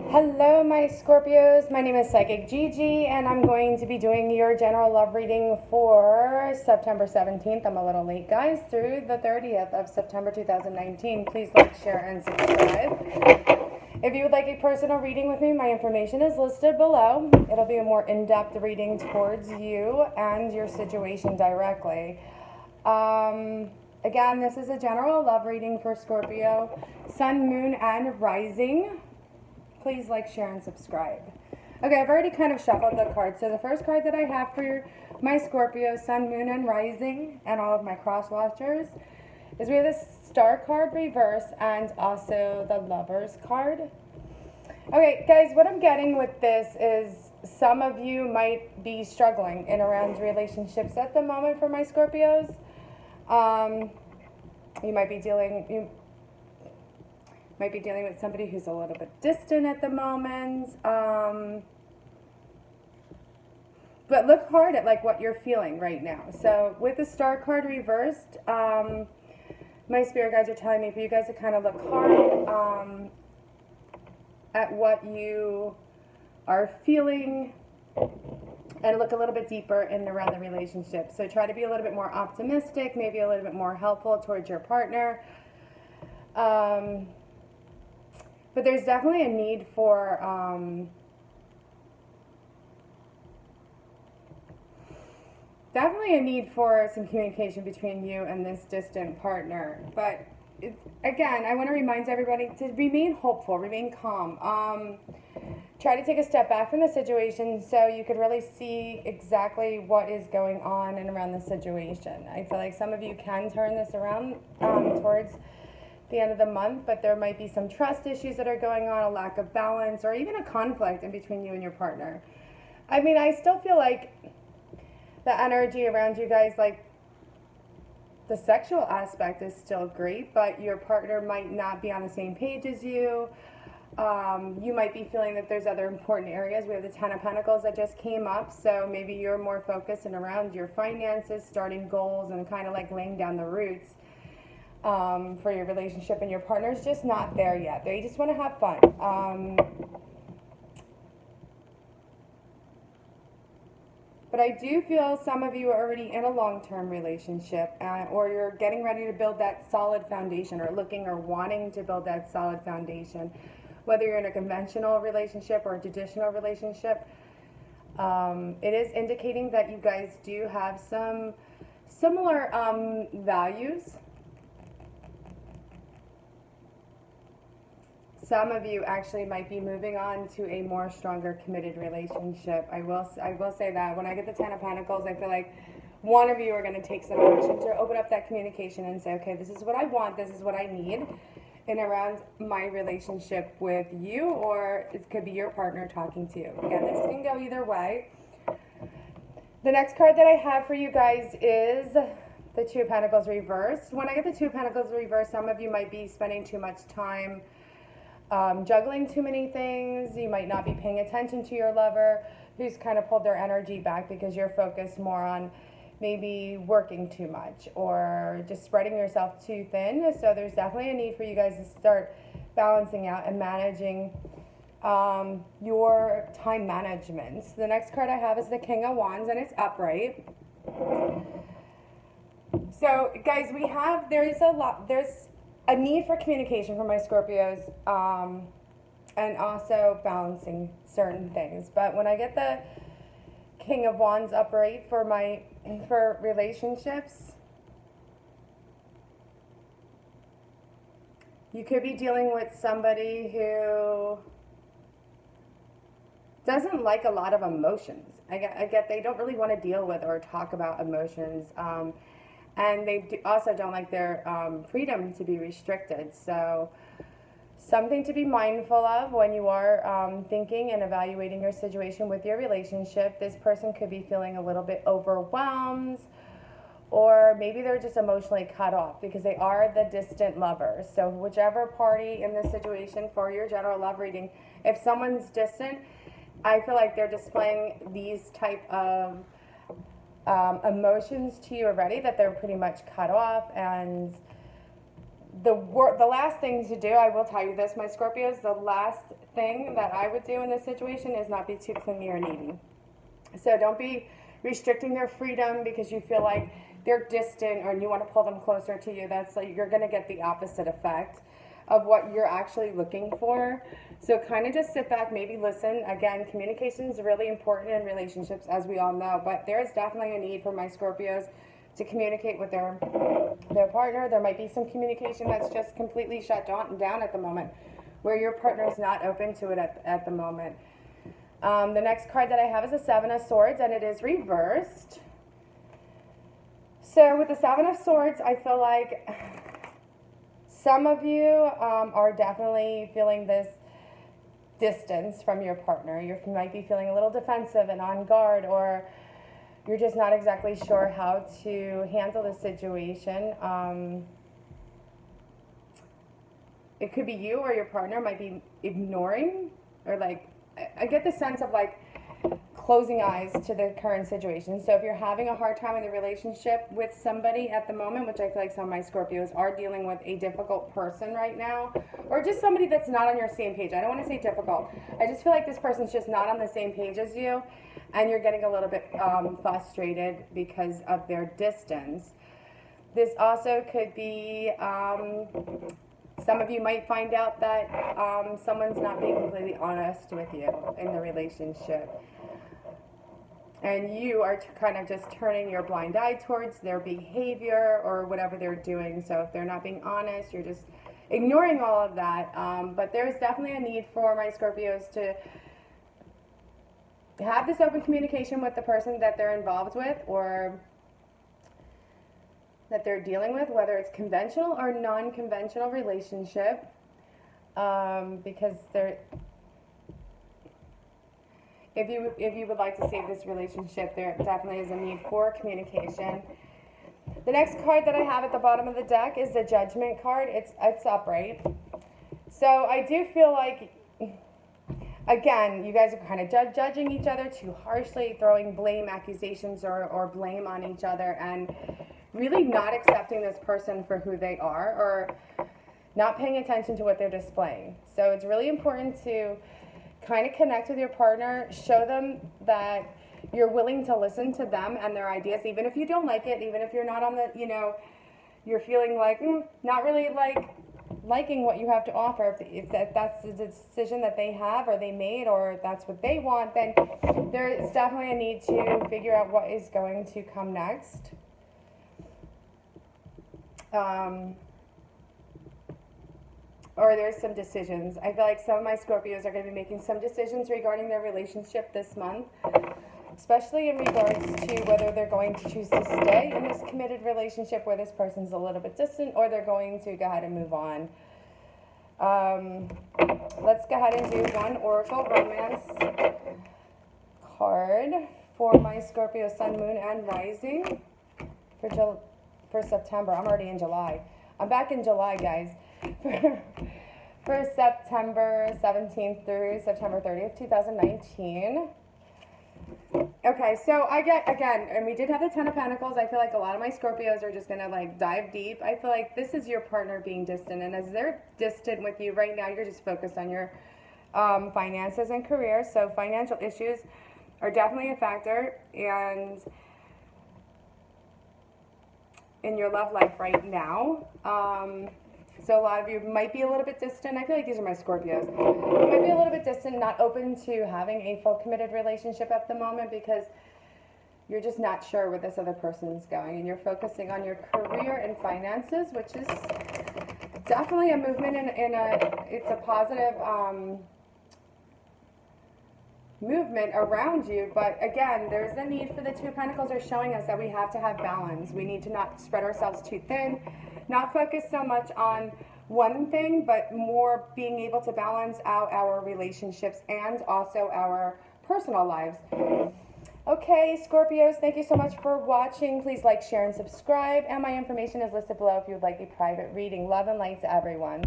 Hello, my Scorpios. My name is Psychic Gigi, and I'm going to be doing your general love reading for September 17th. I'm a little late, guys, through the 30th of September 2019. Please like, share, and subscribe. If you would like a personal reading with me, my information is listed below. It'll be a more in-depth reading towards you and your situation directly. Again, this is a general love reading for Scorpio, Sun, Moon, and Rising. Please like, share, and subscribe. Okay, I've already kind of shuffled the cards. So the first card that I have for my Scorpio, Sun, Moon, and Rising, and all of my cross watchers, is we have the Star card reverse and also the Lovers card. Okay, guys, what I'm getting with this is some of you might be struggling in around relationships at the moment for my Scorpios. You might be dealing with somebody who's a little bit distant at the moment. But look hard at like what you're feeling right now. So with the Star card reversed, my spirit guides are telling me for you guys to kind of look hard at what you are feeling and look a little bit deeper in and around the relationship. So try to be a little bit more optimistic, maybe a little bit more helpful towards your partner. But there's definitely a need for some communication between you and this distant partner. But again, I want to remind everybody to remain hopeful, remain calm. Try to take a step back from the situation so you could really see exactly what is going on and around the situation. I feel like some of you can turn this around towards the end of the month, but there might be some trust issues that are going on, a lack of balance, or even a conflict in between you and your partner. I mean, I still feel like the energy around you guys, like the sexual aspect is still great, but your partner might not be on the same page as you. You might be feeling that there's other important areas. We have the Ten of Pentacles that just came up, so maybe you're more focused and around your finances, starting goals, and kind of like laying down the roots for your relationship, and your partner's just not there yet. They just want to have fun. But I do feel some of you are already in a long-term relationship, or you're getting ready to build that solid foundation, or looking or wanting to build that solid foundation. Whether you're in a conventional relationship or a traditional relationship, it is indicating that you guys do have some similar values. Some of you actually might be moving on to a more stronger committed relationship. I will say that when I get the Ten of Pentacles, I feel like one of you are going to take some action to open up that communication and say, okay, this is what I want, this is what I need in around my relationship with you, or it could be your partner talking to you. Again, this can go either way. The next card that I have for you guys is the Two of Pentacles reversed. When I get the Two of Pentacles reversed, some of you might be spending too much time juggling too many things. You might not be paying attention to your lover, who's kind of pulled their energy back because you're focused more on maybe working too much or just spreading yourself too thin. So there's definitely a need for you guys to start balancing out and managing your time management. So the next card I have is the King of Wands, and it's upright. So guys, there's a need for communication for my Scorpios, and also balancing certain things. But when I get the King of Wands upright for relationships, you could be dealing with somebody who doesn't like a lot of emotions. I get they don't really want to deal with or talk about emotions. And they also don't like their freedom to be restricted. So something to be mindful of when you are thinking and evaluating your situation with your relationship. This person could be feeling a little bit overwhelmed, or maybe they're just emotionally cut off because they are the distant lover. So whichever party in this situation for your general love reading, if someone's distant, I feel like they're displaying these type of emotions to you already, that they're pretty much cut off, and the last thing to do, I will tell you this, my Scorpios, the last thing that I would do in this situation is not be too clingy or needy. So don't be restricting their freedom because you feel like they're distant or you want to pull them closer to you. That's like, you're going to get the opposite effect of what you're actually looking for. So kind of just sit back, maybe listen. Again, communication is really important in relationships, as we all know, but there is definitely a need for my Scorpios to communicate with their partner. There might be some communication that's just completely shut down at the moment, where your partner is not open to it at the moment. The next card that I have is a Seven of Swords, and it is reversed. So with the Seven of Swords, I feel like some of you are definitely feeling this distance from your partner. You might be feeling a little defensive and on guard, or you're just not exactly sure how to handle the situation. It could be you or your partner might be ignoring, or like, I get the sense of like closing eyes to the current situation. So if you're having a hard time in the relationship with somebody at the moment, which I feel like some of my Scorpios are dealing with a difficult person right now, or just somebody that's not on your same page. I don't want to say difficult. I just feel like this person's just not on the same page as you, and you're getting a little bit frustrated because of their distance. This also could be, some of you might find out that someone's not being completely honest with you in the relationship. And you are kind of just turning your blind eye towards their behavior or whatever they're doing. So if they're not being honest, you're just ignoring all of that. But there's definitely a need for my Scorpios to have this open communication with the person that they're involved with or that they're dealing with, whether it's conventional or non-conventional relationship, because if you would like to save this relationship, there definitely is a need for communication. The next card that I have at the bottom of the deck is the Judgment card. It's upright. So I do feel like, again, you guys are kind of judging each other too harshly, throwing blame, accusations, or blame on each other, and really not accepting this person for who they are, or not paying attention to what they're displaying. So it's really important to kind of connect with your partner, show them that you're willing to listen to them and their ideas, even if you don't like it, even if you're not on the, you're feeling like, not really liking what you have to offer. If that's the decision that they have or they made, or if that's what they want, then there's definitely a need to figure out what is going to come next. Or there's some decisions. I feel like some of my Scorpios are going to be making some decisions regarding their relationship this month, especially in regards to whether they're going to choose to stay in this committed relationship where this person's a little bit distant, or they're going to go ahead and move on. Let's go ahead and do one Oracle Romance card for my Scorpio Sun, Moon, and Rising for September. I'm already in July. I'm back in July, guys. For September 17th through September 30th, 2019. Okay, so I get, again, and we did have the Ten of Pentacles. I feel like a lot of my Scorpios are just going to dive deep. I feel like this is your partner being distant, and as they're distant with you right now, you're just focused on your finances and career. So financial issues are definitely a factor, and in your love life right now. So a lot of you might be a little bit distant. I feel like these are my Scorpios. You might be a little bit distant, not open to having a full committed relationship at the moment because you're just not sure where this other person's going. And you're focusing on your career and finances, which is definitely a movement it's a positive movement around you. But again, there's a need for the Two of Pentacles are showing us that we have to have balance. We need to not spread ourselves too thin, not focus so much on one thing, but more being able to balance out our relationships and also our personal lives. Okay, Scorpios, thank you so much for watching. Please like, share, and subscribe. And my information is listed below if you would like a private reading. Love and light to everyone.